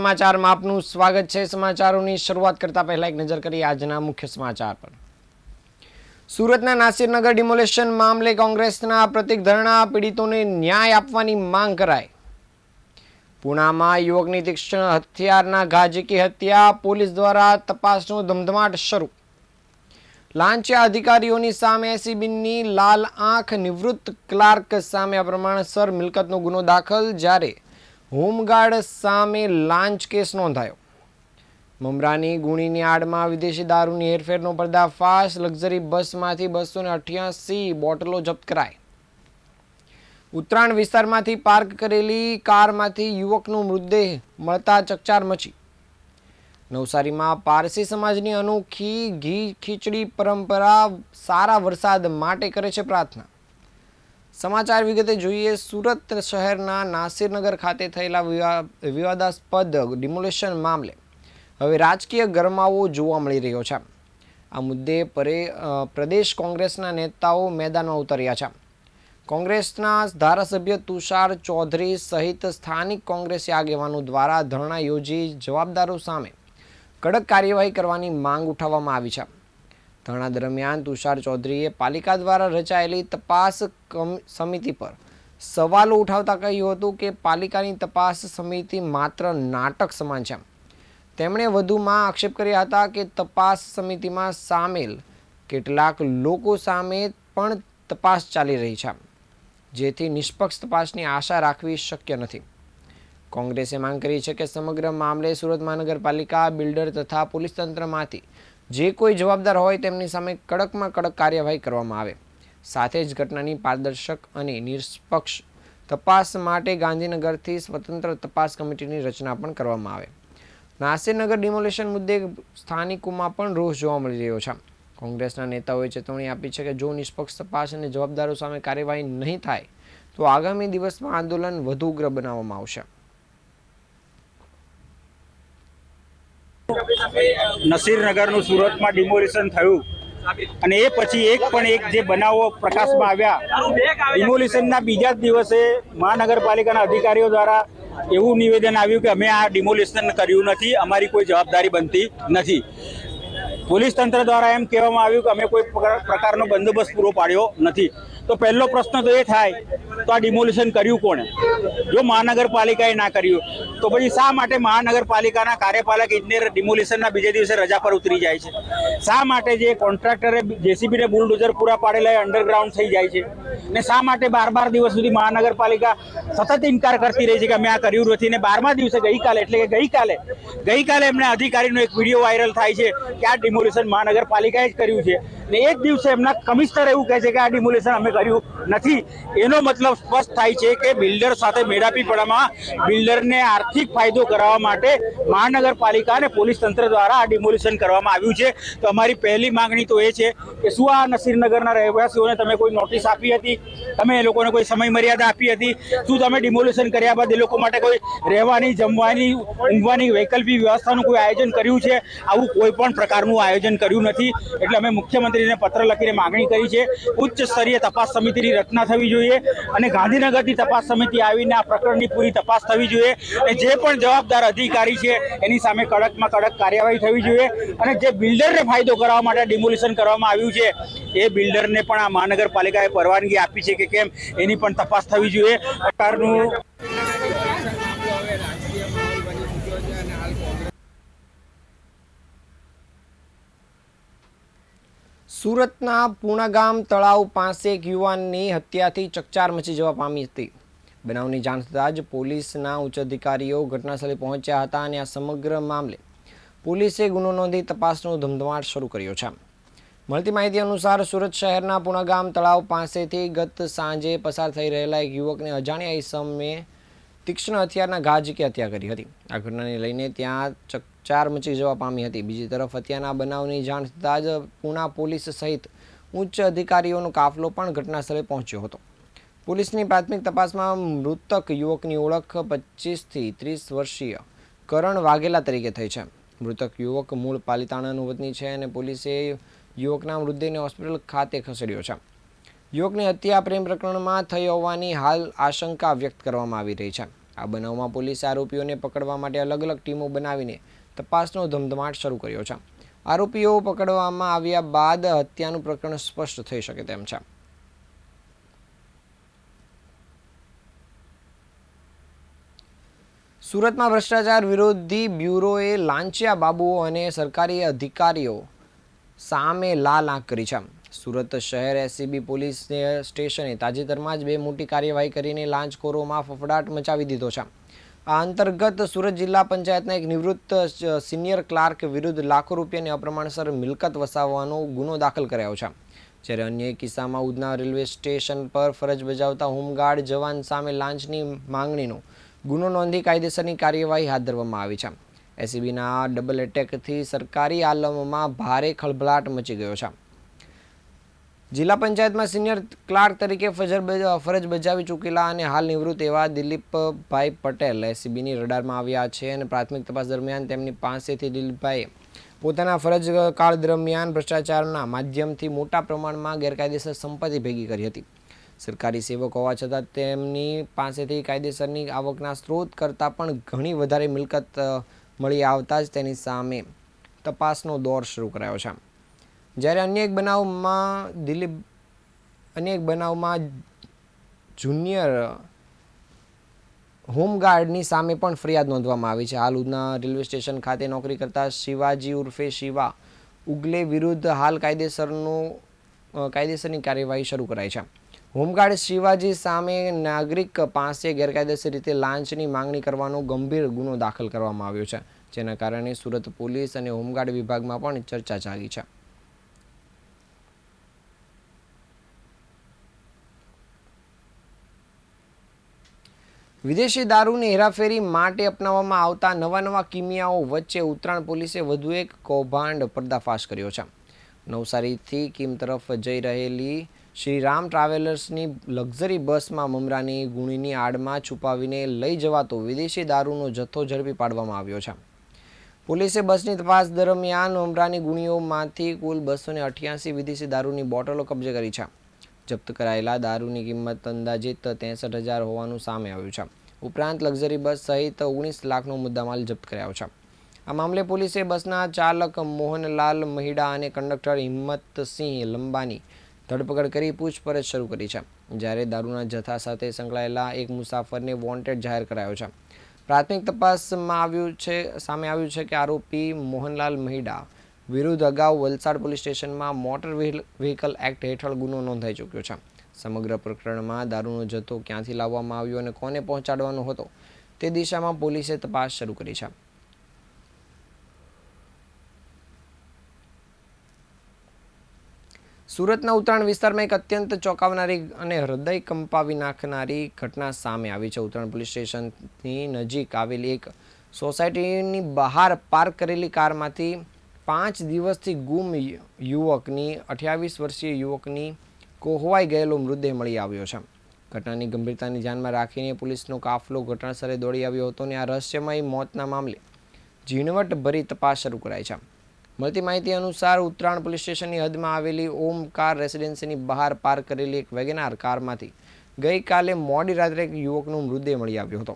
સમાચારમાં આપનું સ્વાગત છે। સમાચારોની શરૂઆત કરતા પહેલા એક નજર કરીએ આજના મુખ્ય સમાચાર પર। સુરતના નાસિરનગર ડિમોલેશન મામલે કોંગ્રેસના પ્રતિક ધરણા પીડિતોને ન્યાય આપવાની માંગ કરાઈ। પુણામાં યુવકની તીક્ષ્ણ હથિયારના ઘા ઝીકી હત્યા, પોલીસ દ્વારા તપાસનો ધમધમાટ શરૂ। લાંચિયા અધિકારીઓની સામે એસીબીની લાલ આંખ, નિવૃત્ત ક્લાર્ક સામે અપ્રમાણસર મિલકતનો ગુનો દાખલ, જ્યારે હોમગાર્ડ સામે લાંચ કેસ નોંધાયો। મમરાની ગુણીની આડમાં વિદેશી દારૂની હેરફેરનો પર્દાફાશ, લક્ઝરી બસમાંથી 288 બોટલો જપ્ત કરાઈ। ઉત્તરાણ વિસ્તારમાંથી પાર્ક કરેલી કારમાંથી યુવકનો મૃતદેહ મળતા ચકચાર મચી। નવસારીમાં પારસી સમાજની અનોખી ઘી ખીચડી પરંપરા સારા વરસાદ માટે કરે છે પ્રાર્થના। સમાચાર વિગતે જોઈએ। સુરત શહેરના નાસિરનગર ખાતે થયેલા વિવાદાસ્પદ ડિમોલેશન મામલે હવે રાજકીય ગરમાવો જોવા મળી રહ્યો છે। આ મુદ્દે પ્રદેશ કોંગ્રેસના નેતાઓ મેદાનમાં ઉતર્યા છે। કોંગ્રેસના ધારાસભ્ય તુષાર ચૌધરી સહિત સ્થાનિક કોંગ્રેસી આગેવાનો દ્વારા ધરણા યોજી જવાબદારો સામે કડક કાર્યવાહી કરવાની માંગ ઉઠાવવામાં આવી છે। ધરણા દરમિયાન તુષાર ચૌધરીએ પાલિકા દ્વારા રચાયેલી તપાસ સમિતિ પર સવાલો ઉઠાવતા કહ્યું હતું કે પાલિકાની તપાસ સમિતિ માત્ર નાટક સમાન છે। તેમણે વધુમાં આક્ષેપ કર્યા હતા કે તપાસ સમિતિમાં સામેલ કેટલાક લોકો સામે પણ તપાસ ચાલી રહી છે, જેથી નિષ્પક્ષ તપાસની આશા રાખવી શક્ય નથી। કોંગ્રેસે માંગ કરી છે કે સમગ્ર મામલે સુરત મહાનગરપાલિકા, બિલ્ડર તથા પોલીસ તંત્રમાંથી જે કોઈ જવાબદાર હોય તેમની સામે કડકમાં કડક કાર્યવાહી કરવામાં આવે। સાથે જ ઘટનાની પારદર્શક અને નિષ્પક્ષ તપાસ માટે ગાંધીનગરથી સ્વતંત્ર તપાસ કમિટીની રચના પણ કરવામાં આવે। નાસિરનગર ડિમોલેશન મુદ્દે સ્થાનિકોમાં પણ રોષ જોવા મળી રહ્યો છે। કોંગ્રેસના નેતાઓએ ચેતવણી આપી છે કે જો નિષ્પક્ષ તપાસ અને જવાબદારો સામે કાર્યવાહી નહીં થાય તો આગામી દિવસમાં આંદોલન વધુ ઉગ્ર બનાવવામાં આવશે। નસીરનગરનું સુરતમાં ડિમોલિશન થયું અને એ પછી એક જે બનાવો પ્રકાશમાં આવ્યા, ડિમોલિશનના બીજા જ દિવસે મહાનગરપાલિકાના અધિકારીઓ દ્વારા એવું નિવેદન આવ્યું કે અમે આ ડિમોલિશન કર્યું નથી, અમારી કોઈ જવાબદારી બનતી નથી। પોલીસ તંત્ર દ્વારા એમ કહેવામાં આવ્યું કે અમે કોઈ પ્રકારનો બંદોબસ્ત પૂરો પાડ્યો નથી। તો પહેલો પ્રશ્ન તો એ થાય તો આ ડિમોલિશન કર્યું કોણે? જો મહાનગરપાલિકાએ ના કર્યું તો પછી શા માટે મહાનગરપાલિકાના કાર્યપાલક ઇજનેર ડિમોલિશનના બીજે દિવસે રજા પર ઉતરી જાય છે? શા માટે જે કોન્ટ્રાક્ટરે જેસીબીને બુલડોઝર પૂરા પાડેલા અંડરગ્રાઉન્ડ થઈ જાય છે? ને શા માટે 12 દિવસ સુધી મહાનગરપાલિકા સતત ઇનકાર કરતી રહી છે કે અમે આ કર્યું નથી? ને 12મા દિવસે ગઈકાલે એમના અધિકારીનો એક વિડીયો વાયરલ થાય છે કે આ ડિમોલિશન મહાનગરપાલિકાએ જ કર્યું છે, ને એક દિવસે એમના કમિશનર એવું કહે છે કે આ ડિમોલિશન અમે કર્યું નથી। એનો મતલબ સ્પષ્ટ થાય છે કે બિલ્ડર સાથે મેળાપીપણામાં બિલ્ડરને આર્થિક ફાયદો કરાવવા માટે મહાનગરપાલિકા અને પોલીસ તંત્ર દ્વારા આ ડિમોલિશન કરવામાં આવ્યું છે। તો અમારી પહેલી માંગણી તો એ છે કે શું આ નસીરનગરના રહેવાસીઓને તમે કોઈ નોટિસ આપી હતી? તમે એ લોકોને કોઈ સમય મર્યાદા આપી હતી? શું તમે ડિમોલિશન કર્યા બાદ એ લોકો માટે કોઈ રહેવાની, જમવાની, ઊંઘવાની વૈકલ્પિક વ્યવસ્થાનું કોઈ આયોજન કર્યું છે? આવું કોઈ પણ પ્રકારનું આયોજન કર્યું નથી। એટલે અમે મુખ્યમંત્રીને પત્ર લખીને માંગણી કરી છે ઉચ્ચ સ્તરીય તપાસ સમિતિની રચના થવી જોઈએ અને ગાંધીનગરથી તપાસ સમિતિ આવીને આ પ્રકરણની પૂરી તપાસ થવી જોઈએ અને જે પણ જવાબદાર અધિકારી છે એની સામે કડકમાં કડક કાર્યવાહી થવી જોઈએ અને જે બિલ્ડરને ફાયદો કરાવવા માટે ડિમોલિશન કરવામાં આવ્યું છે એ બિલ્ડરને પણ આ મહાનગરપાલિકાએ પરવાનગી આપી છે કે કેમ એની પણ તપાસ થવી જોઈએ। સરકારનું સુરતના પૂણાગામ તળાવ પાસે એક યુવાનની હત્યાથી ચકચાર મચી જવા પામી હતી। બનાવની જાણ થતાં જ પોલીસના ઉચ્ચ અધિકારીઓ ઘટનાસ્થળે પહોંચ્યા હતા અને આ સમગ્ર મામલે પોલીસે ગુનો નોંધી તપાસનો ધમધમાટ શરૂ કર્યો છે। મળતી માહિતી અનુસાર સુરત શહેરના પૂણાગામ તળાવ પાસેથી ગત સાંજે પસાર થઈ રહેલા એક યુવકને અજાણ્યા ઈસમે તીક્ષ્ણ હથિયારના ઘા ઝીકી હત્યા કરી હતી। આ ઘટનાને લઈને ત્યાં ચકચાર મચી જવા પામી હતી। બીજી તરફ હત્યાના બનાવની જાણ થતાં જ પૂણા પોલીસ સહિત ઉચ્ચ અધિકારીઓનો કાફલો પણ ઘટનાસ્થળે પહોંચ્યો હતો। પોલીસની પ્રાથમિક તપાસમાં મૃતક યુવકની ઓળખ 25 થી 30 વર્ષીય કરણ વાઘેલા તરીકે થઈ છે। મૃતક યુવક મૂળ પાલિતાણાનો વતની છે અને પોલીસે યુવકના મૃતદેહને હોસ્પિટલ ખાતે ખસેડ્યો છે। યુવકની હત્યા પ્રેમ પ્રકરણમાં થઈ હોવાની હાલ આશંકા વ્યક્ત કરવામાં આવી રહી છે। આ બનાવમાં પોલીસે આરોપીઓને પકડવા માટે અલગ અલગ ટીમો બનાવીને તપાસનો ધમધમાટ શરૂ કર્યો છે. આરોપીઓ પકડવામાં આવ્યા બાદ હત્યાનું પ્રકરણ સ્પષ્ટ થઈ શકે તેમ છે. સુરતમાં ભ્રષ્ટાચાર વિરોધી બ્યુરોએ લાંચિયા બાબુઓ અને સરકારી અધિકારીઓ સામે લાલ આંખ કરી છે. સુરત શહેર એસીબી પોલીસ સ્ટેશને તાજેતરમાં જ 2 મોટી કાર્યવાહી કરીને લાંચખોરોમાં ફફડાટ મચાવી દીધો છે. આ અંતર્ગત સુરત જિલ્લા પંચાયતના એક નિવૃત્ત સિનિયર ક્લાર્ક વિરુદ્ધ લાખો રૂપિયાની અપ્રમાણસર મિલકત વસાવવાનો ગુનો દાખલ કરાયો છે. જ્યારે અન્ય એક કિસ્સામાં ઉધના રેલવે સ્ટેશન પર ફરજ બજાવતા હોમગાર્ડ જવાન સામે લાંચની માંગણીનો ગુનો નોંધી કાયદેસરની કાર્યવાહી હાથ ધરવામાં આવી છે. એસીબીના ડબલ એટેકથી સરકારી આલમમાં ભારે ખળભળાટ મચી ગયો છે. જિલ્લા પંચાયતમાં સિનિયર ક્લાર્ક તરીકે ફરજ બજાવી ચૂકેલા અને હાલ નિવૃત્ત એવા દિલીપભાઈ પટેલ એસીબીની રડારમાં આવ્યા છે અને પ્રાથમિક તપાસ દરમિયાન તેમની પાસેથી દિલીપભાઈએ પોતાના ફરજ કાળ દરમિયાન ભ્રષ્ટાચારના માધ્યમથી મોટા પ્રમાણમાં ગેરકાયદેસર સંપત્તિ ભેગી કરી હતી. સરકારી સેવક હોવા છતાં તેમની પાસેથી કાયદેસરની આવકના સ્ત્રોત કરતાં પણ ઘણી વધારે મિલકત મળી આવતા જ તેની સામે તપાસનો દોર શરૂ કરાયો છે. જ્યારે અન્ય એક બનાવમાં જુનિયર હોમગાર્ડની સામે પણ ફરિયાદ નોંધવામાં આવી છે. હાલ ઉધના રેલવે સ્ટેશન ખાતે નોકરી કરતા શિવાજી ઉર્ફે શિવા ઉગલે વિરુદ્ધ હાલ કાયદેસરની કાર્યવાહી શરૂ કરાઈ છે. હોમગાર્ડ શિવાજી સામે નાગરિક પાસે ગેરકાયદેસર રીતે લાંચની માંગણી કરવાનો ગંભીર ગુનો દાખલ કરવામાં આવ્યો છે, જેના કારણે સુરત પોલીસ અને હોમગાર્ડ વિભાગમાં પણ ચર્ચા ચાલી છે. વિદેશી દારૂની હેરાફેરી માટે અપનાવવામાં આવતા નવા કિમિયાઓ વચ્ચે ઉત્તરાયણ પોલીસે વધુ એક કૌભાંડ પર્દાફાશ કર્યો છે. નવસારીથી કીમ તરફ જઈ રહેલી શ્રીરામ ટ્રાવેલર્સની લક્ઝરી બસમાં મમરાની ગુણીની આડમાં છુપાવીને લઈ જવાતો વિદેશી દારૂનો જથ્થો ઝડપી પાડવામાં આવ્યો છે. પોલીસે બસની તપાસ દરમિયાન મમરાની ગુણીઓમાંથી કુલ 288 વિદેશી દારૂની બોટલો કબજે કરી છે. જપ્ત કરાયેલા દારૂની કિંમત અંદાજિત 63,000 હોવાનું સામે આવ્યું છે. ઉપરાંત લક્ઝરી બસ સહિત 19 લાખનો મુદ્દામાલ જપ્ત કર્યો છે. આ મામલે પોલીસે બસના ચાલક મોહનલાલ મહિડા અને કંડક્ટર હિંમતસિંહ લંબાની ધરપકડ કરી પૂછપરછ શરૂ કરી છે. જ્યારે દારૂના જથ્થા સાથે સંકળાયેલા એક મુસાફરને વોન્ટેડ જાહેર કરાયો છે. પ્રાથમિક તપાસમાં સામે આવ્યું છે કે આરોપી મોહનલાલ મહિડા વિરુદ્ધ અગાઉ વલસાડ પોલીસ સ્ટેશનમાં મોટર વ્હીકલ એક્ટ હેઠળ ગુનો નોંધાઈ ચૂક્યો છે. સમગ્ર પ્રકરણમાં દારૂનો જથ્થો ક્યાંથી લાવવામાં આવ્યો અને કોને પહોંચાડવાનો હતો તે દિશામાં પોલીસે તપાસ શરૂ કરી છે. સુરતના ઉત્તરાયણ વિસ્તારમાં એક અત્યંત ચોંકાવનારી અને હૃદય કંપાવી નાખનારી ઘટના સામે આવી છે. ઉત્તરાયણ પોલીસ સ્ટેશનની નજીક આવેલી એક સોસાયટીની બહાર પાર્ક કરેલી કારમાંથી 5 દિવસથી ગુમ યુવકની 28 વર્ષીય યુવકની કોહવાઈ ગયેલો મૃતદેહ મળી આવ્યો છે. ઘટનાની ગંભીરતાને ધ્યાનમાં રાખીને પોલીસનો કાફલો ઘટનાસ્થળે દોડી આવ્યો હતો અને આ રહસ્યમય મોતના મામલે ઝીણવટભરી તપાસ શરૂ કરાઈ છે. મળતી માહિતી અનુસાર ઉત્તરાયણ પોલીસ સ્ટેશનની હદમાં આવેલી ઓમકાર રેસિડેન્સીની બહાર પાર્ક કરેલી એક વેગેનાર કારમાંથી ગઈકાલે મોડી રાત્રે એક યુવકનો મૃતદેહ મળી આવ્યો હતો.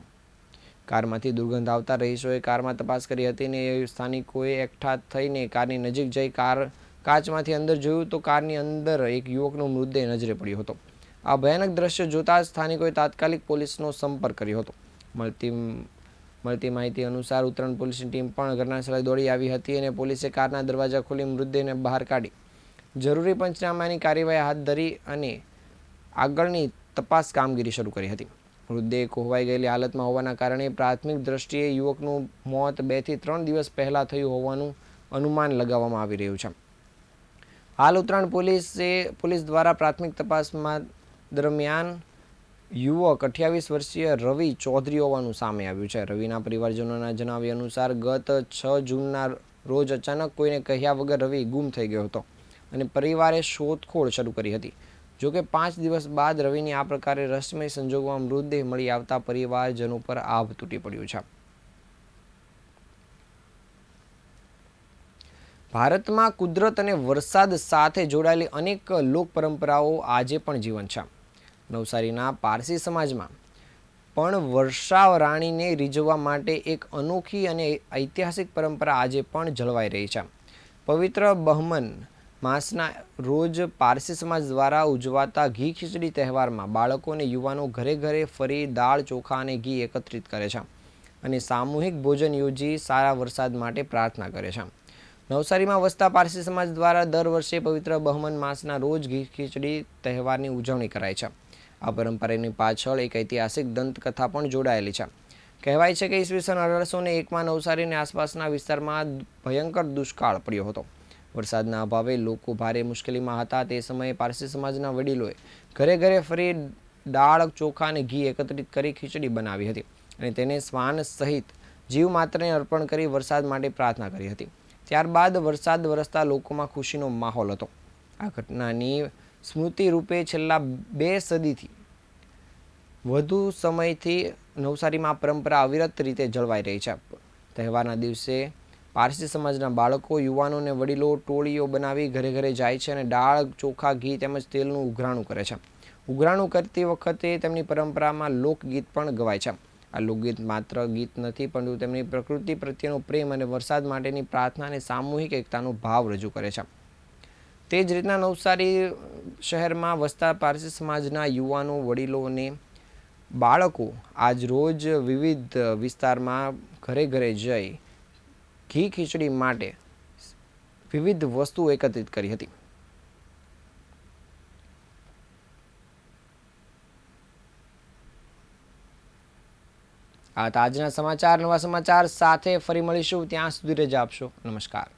કારમાંથી દુર્ગંધ આવતા રહીશોએ કારમાં તપાસ કરી હતી અને સ્થાનિકોએ એકઠા થઈને કારની નજીક જઈ કાચમાંથી અંદર જોયું તો કારની અંદર એક યુવકનો મૃતદેહ નજરે પડ્યો હતો. આ ભયાનક દ્રશ્ય જોતા સ્થાનિકોએ તાત્કાલિક પોલીસનો સંપર્ક કર્યો હતો. મળતી માહિતી અનુસાર ઉત્તરાયણ પોલીસની ટીમ પણ ઘટનાસ્થળે દોડી આવી હતી અને પોલીસે કારના દરવાજા ખોલી મૃતદેહને બહાર કાઢી જરૂરી પંચનામાની કાર્યવાહી હાથ ધરી અને આગળની તપાસ કામગીરી શરૂ કરી હતી. મૃતદેહ કોહવાઈ ગયેલી હાલતમાં હોવાના કારણે પ્રાથમિક દ્રષ્ટિએ યુવકનું મોત 2 થી 3 દિવસ પહેલાં થયું હોવાનું અનુમાન લગાવવામાં આવી રહ્યું છે. હાલ ઉત્તરાયણ પોલીસ દ્વારા પ્રાથમિક તપાસમાં દરમિયાન યુવક 28 વર્ષીય રવિ ચૌધરી હોવાનું સામે આવ્યું છે. રવિના પરિવારજનોના જણાવ્યા અનુસાર ગત 6 જૂનના રોજ અચાનક કોઈને કહ્યા વગર રવિ ગુમ થઈ ગયો હતો અને પરિવારે શોધખોળ શરૂ કરી હતી. જોકે 5 દિવસ બાદ રવિની આ પ્રકારે રહસ્યમય સંજોગોમાં મૃતદેહ મળી આવતા પરિવારજનો પર આભ તૂટી પડ્યું છે. ભારતમાં કુદરત અને વરસાદ સાથે જોડાયેલી અનેક લોક પરંપરાઓ આજે પણ જીવંત છે. નવસારીના પારસી સમાજમાં પણ વર્ષા રાણીને રીઝવવા માટે એક અનોખી અને ઐતિહાસિક પરંપરા આજે પણ જળવાઈ રહી છે. પવિત્ર બહમન માસના રોજ પારસી સમાજ દ્વારા ઉજવાતા ઘી ખીચડી તહેવારમાં બાળકો અને યુવાનો ઘરે ઘરે ફરી દાળ ચોખા અને ઘી એકત્રિત કરે છે અને સામૂહિક ભોજન યોજી સારા વરસાદ માટે પ્રાર્થના કરે છે. નવસારીમાં વસતા પારસી સમાજ દ્વારા દર વર્ષે પવિત્ર બહમન માસના રોજ ઘી ખીચડી તહેવારની ઉજવણી કરાય છે. આ પરંપરાની પાછળ એક ઐતિહાસિક દંતકથા પણ જોડાયેલી છે. કહેવાય છે કે ઈસવીસન 1801માં નવસારી અને આસપાસના વિસ્તારમાં ભયંકર દુષ્કાળ પડ્યો હતો. વરસાદના અભાવે લોકો ભારે મુશ્કેલીમાં હતા. તે સમયે પારસી સમાજના વડીલોએ ઘરે ઘરે ફરી દાળ ચોખા અને ઘી એકત્રિત કરી ખીચડી બનાવી હતી અને તેને શ્વાન સહિત જીવ માત્રને અર્પણ કરી વરસાદ માટે પ્રાર્થના કરી હતી. ત્યારબાદ વરસાદ વરસતા લોકોમાં ખુશીનો માહોલ હતો. આ ઘટનાની સ્મૃતિ રૂપે છેલ્લા 2 સદીથી વધુ સમયથી નવસારીમાં પરંપરા અવિરત રીતે જળવાઈ રહી છે. તહેવારના દિવસે પારસી સમાજના બાળકો, યુવાનો અને વડીલો ટોળીઓ બનાવી ઘરે ઘરે જાય છે અને દાળ ચોખા ઘી તેમજ તેલનું ઉઘરાણું કરે છે. ઉઘરાણું કરતી વખતે તેમની પરંપરામાં લોકગીત પણ ગવાય છે. આ લોકગીત માત્ર ગીત નથી, પરંતુ તેમની પ્રકૃતિ પ્રત્યેનો પ્રેમ અને વરસાદ માટેની પ્રાર્થના અને સામૂહિક એકતાનો ભાવ રજૂ કરે છે. તે જ રીતના નવસારી શહેરમાં વસતા પારસી સમાજના યુવાનો, વડીલો અને બાળકો આજ રોજ વિવિધ વિસ્તારમાં ઘરે ઘરે જઈ ઘી ખીચડી માટે વિવિધ વસ્તુઓ એકત્રિત કરી હતી. આ હતા આજના સમાચાર. નવા સમાચાર સાથે ફરી મળીશું. ત્યાં સુધી રજા આપશો. નમસ્કાર.